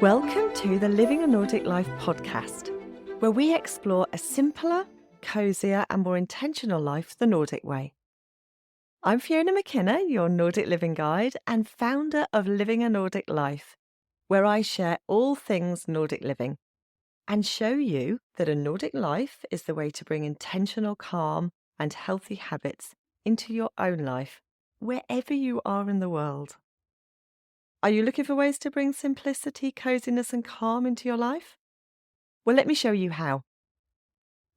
Welcome to the Living a Nordic Life podcast, where we explore a simpler, cosier and more intentional life the Nordic way. I'm Fiona McKenna, your Nordic living guide and founder of Living a Nordic Life, where I share all things Nordic living and show you that a Nordic life is the way to bring intentional calm and healthy habits into your own life, wherever you are in the world. Are you looking for ways to bring simplicity, coziness and calm into your life? Well, let me show you how.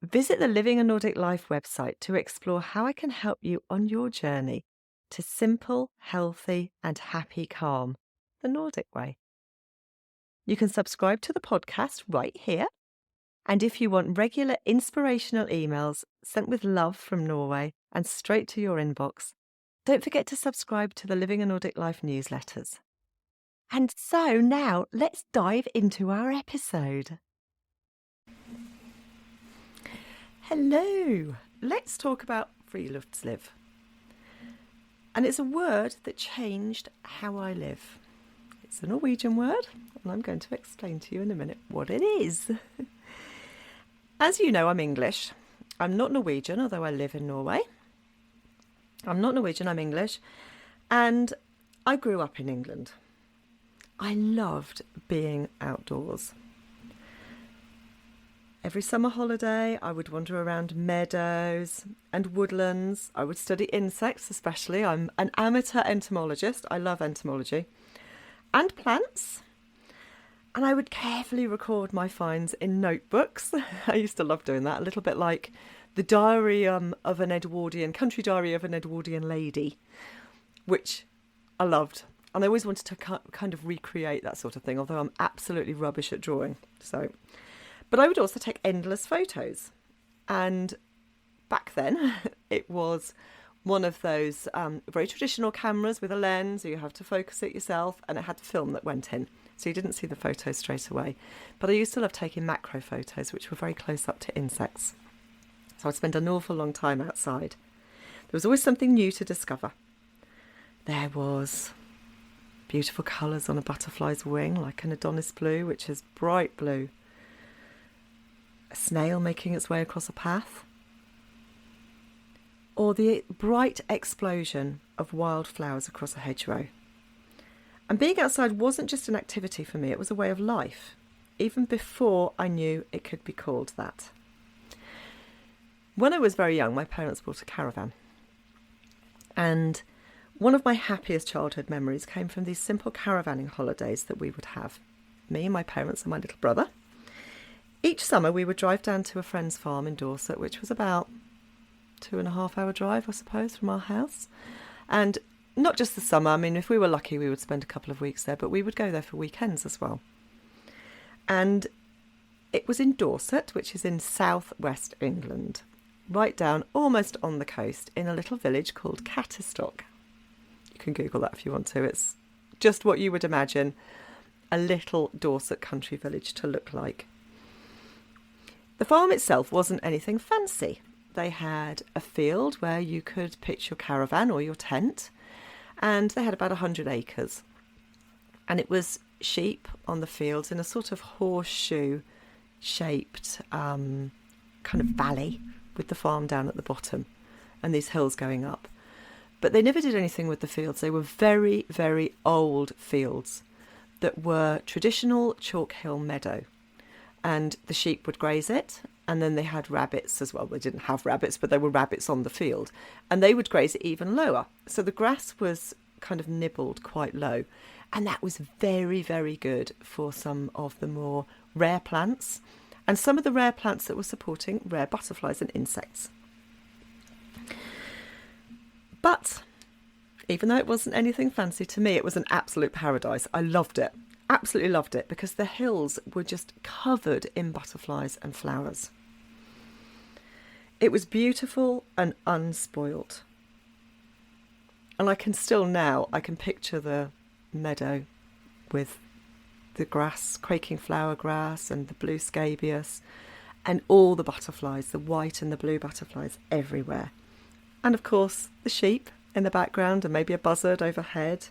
Visit the Living a Nordic Life website to explore how I can help you on your journey to simple, healthy and happy calm, the Nordic way. You can subscribe to the podcast right here. And if you want regular inspirational emails sent with love from Norway and straight to your inbox, don't forget to subscribe to the Living a Nordic Life newsletters. And so now let's dive into our episode. Hello, let's talk about Friluftsliv. And it's a word that changed how I live. It's a Norwegian word, and I'm going to explain to you in a minute what it is. As you know, I'm English. I'm not Norwegian, although I live in Norway. I'm not Norwegian, I'm English. And I grew up in England. I loved being outdoors. Every summer holiday, I would wander around meadows and woodlands. I would study insects, especially. I'm an amateur entomologist. I love entomology. And plants. And I would carefully record my finds in notebooks. I used to love doing that, a little bit like the diary of an Edwardian, country diary of an Edwardian lady, which I loved. And I always wanted to kind of recreate that sort of thing, although I'm absolutely rubbish at drawing. But I would also take endless photos. And back then, it was one of those very traditional cameras with a lens. You have to focus it yourself, and it had film that went in. So you didn't see the photos straight away. But I used to love taking macro photos, which were very close up to insects. So I'd spend an awful long time outside. There was always something new to discover. There was beautiful colours on a butterfly's wing, like an Adonis blue, which is bright blue. A snail making its way across a path. Or the bright explosion of wildflowers across a hedgerow. And being outside wasn't just an activity for me, it was a way of life, even before I knew it could be called that. When I was very young, my parents bought a caravan. And one of my happiest childhood memories came from these simple caravanning holidays that we would have. Me and my parents and my little brother. Each summer we would drive down to a friend's farm in Dorset, which was about 2.5 hour drive, I suppose, from our house. And not just the summer, I mean, if we were lucky we would spend a couple of weeks there, but we would go there for weekends as well. And it was in Dorset, which is in southwest England, right down almost on the coast in a little village called Catterstock. You can Google that if you want to. It's just what you would imagine a little Dorset country village to look like. The farm itself wasn't anything fancy. They had a field where you could pitch your caravan or your tent, and they had about 100 acres. And it was sheep on the fields in a sort of horseshoe-shaped kind of valley with the farm down at the bottom and these hills going up. But they never did anything with the fields. They were very, very old fields that were traditional chalk hill meadow. And the sheep would graze it. And then they had rabbits as well. They didn't have rabbits, but there were rabbits on the field. And they would graze it even lower. So the grass was kind of nibbled quite low. And that was very, very good for some of the more rare plants. And some of the rare plants that were supporting rare butterflies and insects. But even though it wasn't anything fancy, to me it was an absolute paradise. I loved it, absolutely loved it, because the hills were just covered in butterflies and flowers. It was beautiful and unspoilt. And I can picture the meadow with the grass, quaking flower grass and the blue scabious and all the butterflies, the white and the blue butterflies everywhere. And of course, the sheep in the background and maybe a buzzard overhead.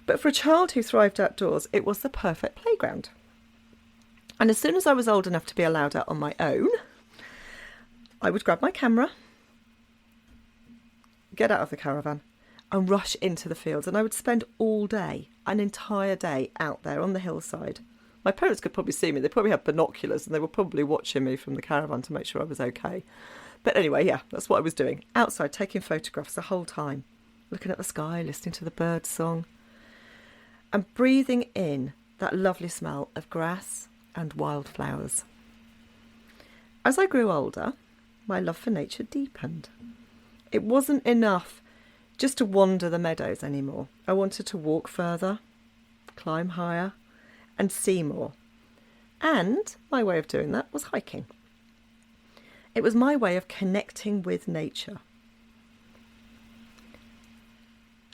But for a child who thrived outdoors, it was the perfect playground. And as soon as I was old enough to be allowed out on my own, I would grab my camera, get out of the caravan and rush into the fields. And I would spend all day, an entire day out there on the hillside. My parents could probably see me. They probably had binoculars and they were probably watching me from the caravan to make sure I was okay. But anyway, yeah, that's what I was doing. Outside, taking photographs the whole time, looking at the sky, listening to the birds' song, and breathing in that lovely smell of grass and wildflowers. As I grew older, my love for nature deepened. It wasn't enough just to wander the meadows anymore. I wanted to walk further, climb higher, and see more. And my way of doing that was hiking. It was my way of connecting with nature.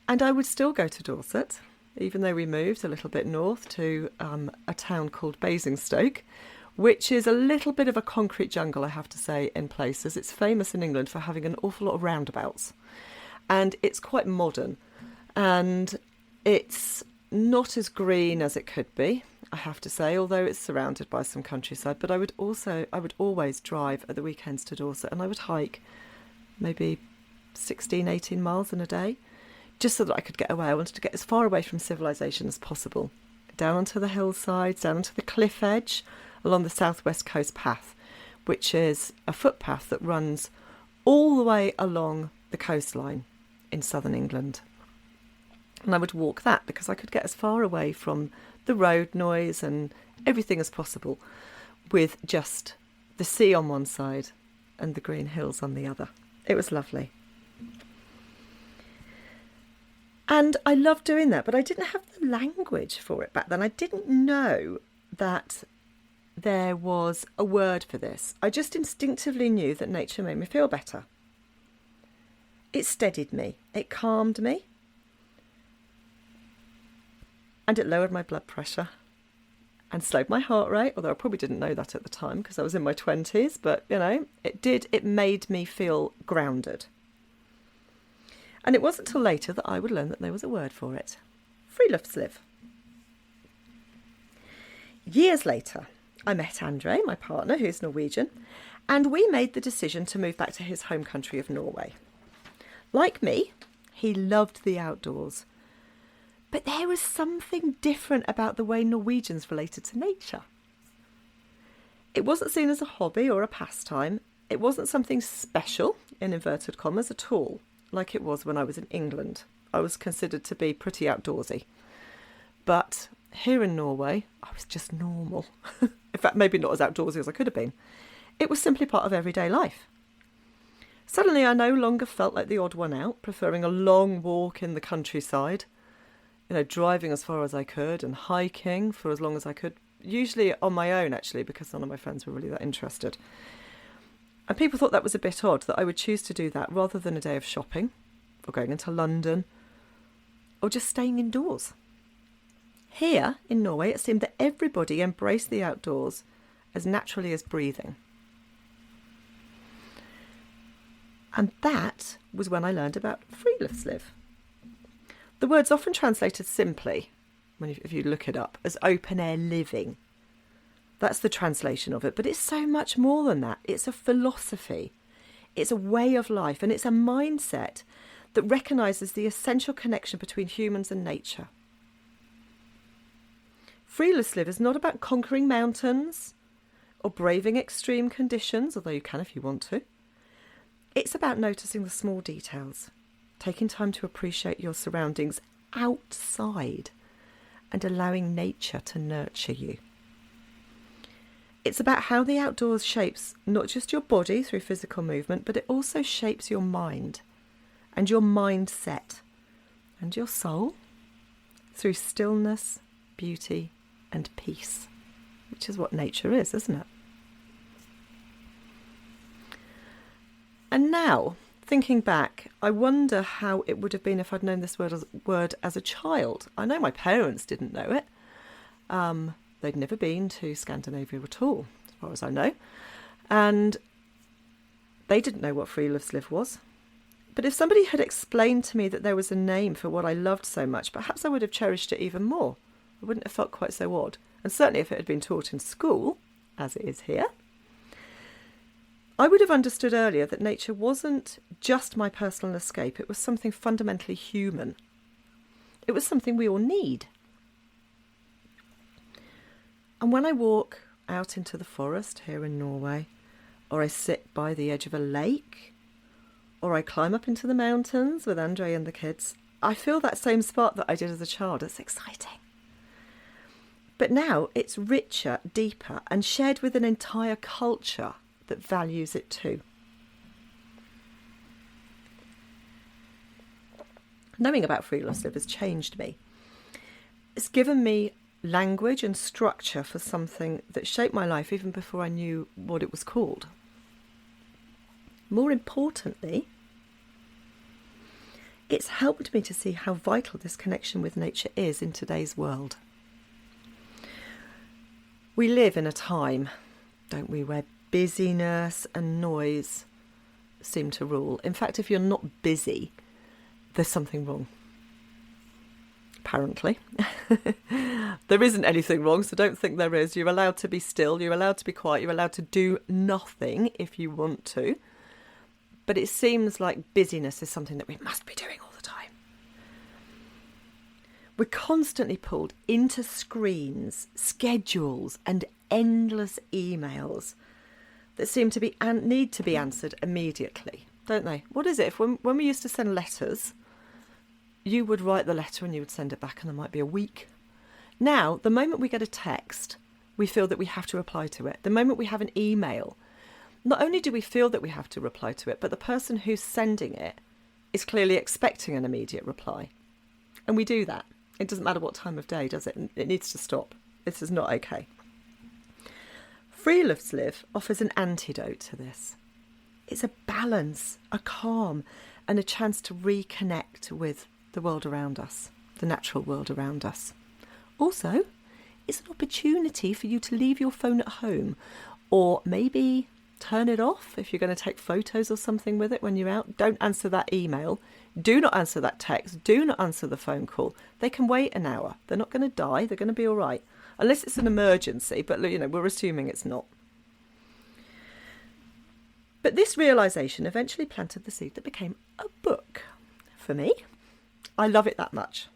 And I would still go to Dorset, even though we moved a little bit north to a town called Basingstoke, which is a little bit of a concrete jungle, I have to say, in places. It's famous in England for having an awful lot of roundabouts. And it's quite modern. And it's not as green as it could be, I have to say, although it's surrounded by some countryside. But I would always drive at the weekends to Dorset, and I would hike maybe 16, 18 miles in a day, just so that I could get away. I wanted to get as far away from civilization as possible. Down onto the hillsides, down onto the cliff edge, along the southwest coast path, which is a footpath that runs all the way along the coastline in southern England. And I would walk that because I could get as far away from the road noise and everything as possible, with just the sea on one side and the green hills on the other. It was lovely. And I loved doing that, but I didn't have the language for it back then. I didn't know that there was a word for this. I just instinctively knew that nature made me feel better. It steadied me. It calmed me. And it lowered my blood pressure and slowed my heart rate, although I probably didn't know that at the time because I was in my 20s. But, you know, it made me feel grounded. And it wasn't until later that I would learn that there was a word for it. Friluftsliv. Years later, I met Andre, my partner, who's Norwegian, and we made the decision to move back to his home country of Norway. Like me, he loved the outdoors. But there was something different about the way Norwegians related to nature. It wasn't seen as a hobby or a pastime. It wasn't something special, in inverted commas, at all, like it was when I was in England. I was considered to be pretty outdoorsy. But here in Norway, I was just normal. In fact, maybe not as outdoorsy as I could have been. It was simply part of everyday life. Suddenly, I no longer felt like the odd one out, preferring a long walk in the countryside, you know, driving as far as I could and hiking for as long as I could, usually on my own, actually, because none of my friends were really that interested. And people thought that was a bit odd, that I would choose to do that rather than a day of shopping or going into London or just staying indoors. Here in Norway, it seemed that everybody embraced the outdoors as naturally as breathing. And that was when I learned about Friluftsliv. The word's often translated simply, if you look it up, as open-air living. That's the translation of it, but it's so much more than that. It's a philosophy, it's a way of life, and it's a mindset that recognises the essential connection between humans and nature. Friluftsliv is not about conquering mountains or braving extreme conditions, although you can if you want to. It's about noticing the small details, taking time to appreciate your surroundings outside and allowing nature to nurture you. It's about how the outdoors shapes not just your body through physical movement, but it also shapes your mind and your mindset and your soul through stillness, beauty and peace, which is what nature is, isn't it? And now, thinking back, I wonder how it would have been if I'd known this word as a child. I know my parents didn't know it. They'd never been to Scandinavia at all, as far as I know. And they didn't know what Friluftsliv was. But if somebody had explained to me that there was a name for what I loved so much, perhaps I would have cherished it even more. I wouldn't have felt quite so odd. And certainly if it had been taught in school, as it is here, I would have understood earlier that nature wasn't just my personal escape. It was something fundamentally human. It was something we all need. And when I walk out into the forest here in Norway, or I sit by the edge of a lake, or I climb up into the mountains with Andre and the kids, I feel that same spark that I did as a child. It's exciting. But now it's richer, deeper, and shared with an entire culture that values it too. Knowing about Friluftsliv has changed me. It's given me language and structure for something that shaped my life even before I knew what it was called. More importantly, it's helped me to see how vital this connection with nature is in today's world. We live in a time, don't we, where busyness and noise seem to rule. In fact, if you're not busy, there's something wrong. Apparently. There isn't anything wrong, so don't think there is. You're allowed to be still, you're allowed to be quiet, you're allowed to do nothing if you want to. But it seems like busyness is something that we must be doing all the time. We're constantly pulled into screens, schedules, and endless emails that seem to be need to be answered immediately, don't they? What is it? When we used to send letters, you would write the letter and you would send it back, and there might be a week. Now, the moment we get a text, we feel that we have to reply to it. The moment we have an email, not only do we feel that we have to reply to it, but the person who's sending it is clearly expecting an immediate reply. And we do that. It doesn't matter what time of day, does it? It needs to stop. This is not okay. Friluftsliv offers an antidote to this. It's a balance, a calm, and a chance to reconnect with the world around us, the natural world around us. Also, it's an opportunity for you to leave your phone at home, or maybe turn it off if you're going to take photos or something with it when you're out. Don't answer that email. Do not answer that text. Do not answer the phone call. They can wait an hour. They're not going to die. They're going to be all right. Unless it's an emergency, but we're assuming it's not. But this realisation eventually planted the seed that became a book for me. I love it that much.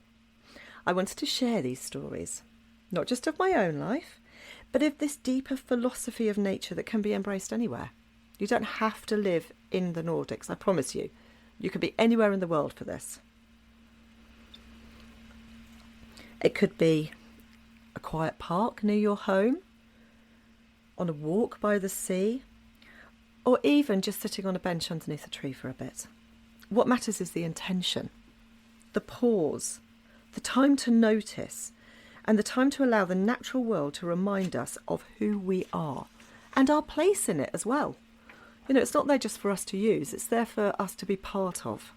I wanted to share these stories, not just of my own life, but of this deeper philosophy of nature that can be embraced anywhere. You don't have to live in the Nordics, I promise you. You could be anywhere in the world for this. It could be a quiet park near your home, on a walk by the sea, or even just sitting on a bench underneath a tree for a bit. What matters is the intention, the pause, the time to notice, and the time to allow the natural world to remind us of who we are and our place in it as well. It's not there just for us to use, it's there for us to be part of.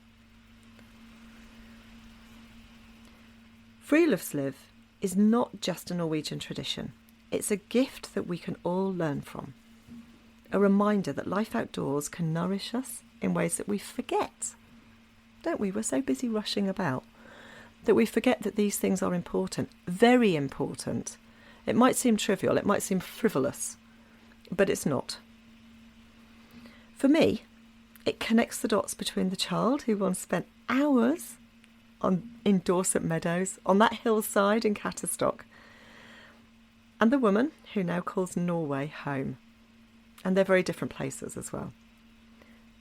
Friluftsliv is not just a Norwegian tradition. It's a gift that we can all learn from. A reminder that life outdoors can nourish us in ways that we forget. Don't we? We're so busy rushing about that we forget that these things are important, very important. It might seem trivial, it might seem frivolous, but it's not. For me, it connects the dots between the child who once spent hours in Dorset Meadows, on that hillside in Catterstock, and the woman who now calls Norway home. And they're very different places as well.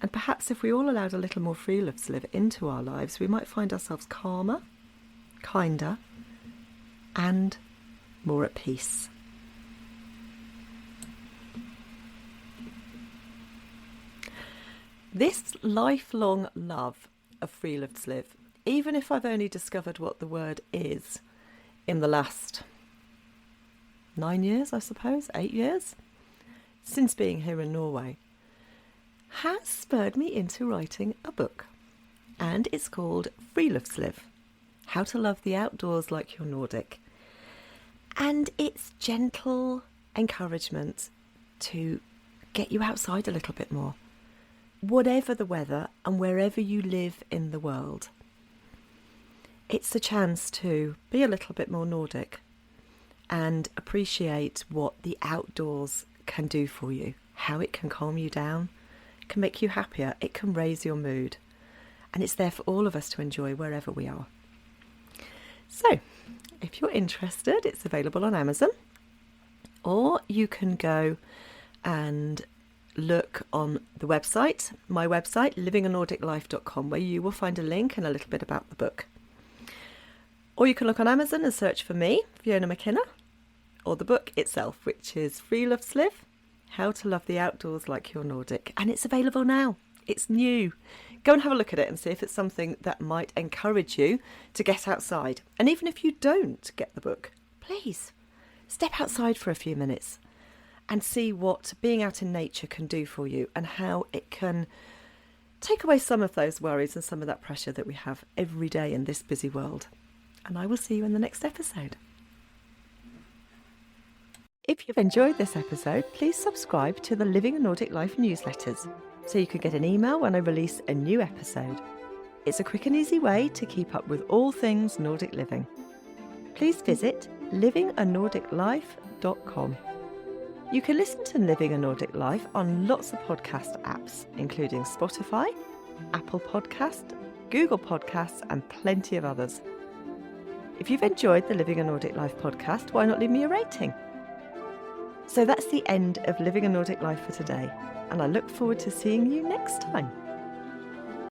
And perhaps if we all allowed a little more Friluftsliv into our lives, we might find ourselves calmer, kinder, and more at peace. This lifelong love of Friluftsliv, even if I've only discovered what the word is in the last 9 years, I suppose, 8 years, since being here in Norway, has spurred me into writing a book. And it's called Friluftsliv, How to Love the Outdoors Like You're Nordic. And it's gentle encouragement to get you outside a little bit more, whatever the weather and wherever you live in the world. It's a chance to be a little bit more Nordic and appreciate what the outdoors can do for you, how it can calm you down, it can make you happier, it can raise your mood, and it's there for all of us to enjoy wherever we are. So, if you're interested, it's available on Amazon, or you can go and look on the website, my website, livingandordiclife.com, where you will find a link and a little bit about the book. Or you can look on Amazon and search for me, Fiona McKenna, or the book itself, which is Friluftsliv, How to Love the Outdoors Like You're Nordic. And it's available now. It's new. Go and have a look at it and see if it's something that might encourage you to get outside. And even if you don't get the book, please step outside for a few minutes and see what being out in nature can do for you and how it can take away some of those worries and some of that pressure that we have every day in this busy world. And I will see you in the next episode. If you've enjoyed this episode, please subscribe to the Living a Nordic Life newsletters so you can get an email when I release a new episode. It's a quick and easy way to keep up with all things Nordic living. Please visit livingandordiclife.com. You can listen to Living a Nordic Life on lots of podcast apps, including Spotify, Apple Podcast, Google Podcasts, and plenty of others. If you've enjoyed the Living a Nordic Life podcast, why not leave me a rating? So that's the end of Living a Nordic Life for today, and I look forward to seeing you next time.